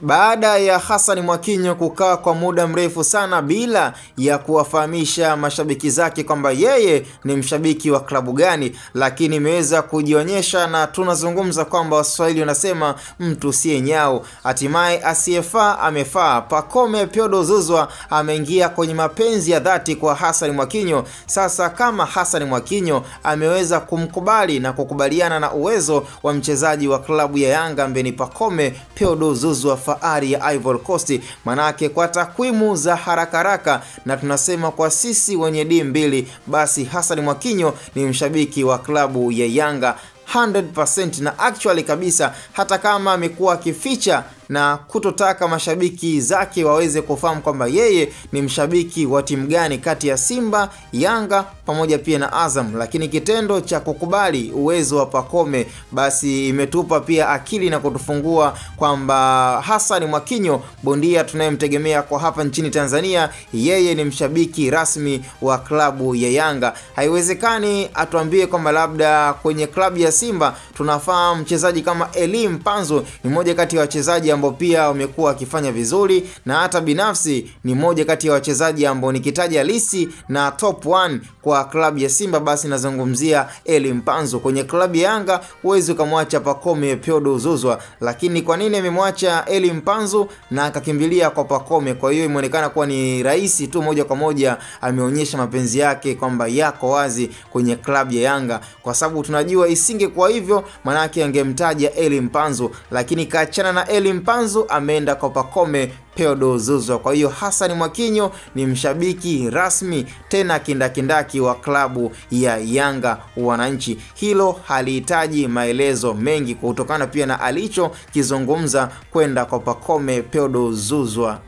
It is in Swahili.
Baada ya Hassan Mwakinyo kukaa kwa muda mrefu sana bila ya kuwafahamisha mashabiki zake kwamba yeye ni mshabiki wa klabu gani, lakini imeweza kujionyesha, na tunazungumza kwamba Waswahili wanasema mtu siye nyao. Hatimaye asiyefaa amefaa. Pacome Pyodo Zouzoua ameingia kwenye mapenzi ya dhati kwa Hassan Mwakinyo. Sasa kama Hassan Mwakinyo ameweza kumkubali na kukubaliana na uwezo wa mchezaji wa klabu ya Yanga mbeni Pacome Pyodo Zouzoua fahari ya Ivory Coast, manake kwa takwimu za haraka na tunasema kwa sisi wenye D2, basi Hassan Mwakinyo ni mshabiki wa klabu ya Yanga 100%, na actually kabisa, hata kama amekuwa akificha na kutotaka mashabiki zake waweze kufahamu kwamba yeye ni mshabiki wa timu gani kati ya Simba, Yanga pamoja pia na Azam, lakini kitendo cha kukubali uwezo wa Pacome basi imetupa pia akili na kutufungua kwamba Hassan Mwakinyo, bondia tunayemtegemea kwa hapa nchini Tanzania, yeye ni mshabiki rasmi wa klabu ya Yanga. Haiwezekani atuambie kwamba labda kwenye klabu ya Simba tunafahamu mchezaji kama Elie Mpanzu ni mmoja kati ya wachezaji ambao pia wamekuwa wakifanya vizuri, na hata binafsi ni mmoja kati ya wachezaji ambao nikitaja lisi na top 1 kwa klabu ya Simba basi nazungumzia Elie Mpanzu. Kwenye klabu ya Yanga huwezi kumwacha Pacome Pyodo Zouzoua, lakini kwa nini amemwacha Elie Mpanzu na akakimbilia kwa Pacome? Kwa hiyo imeonekana kuwa ni rahisi tu, moja kwa moja ameonyesha mapenzi yake kwamba yako wazi kwenye klabu ya Yanga, kwa sababu tunajua isingekuwa hivyo manake angemtaja Elie Mpanzu, lakini kaachana na Elie Mpanzu ameenda kwa Pacome Pyodo Zouzoua. Kwa hiyo Hassan Mwakinyo ni mshabiki rasmi tena kindakindaki wa klabu ya Yanga wananchi. Hilo halihitaji maelezo mengi kutokana pia na alicho kizungumza kwenda kwa Pacome Pyodo Zouzoua.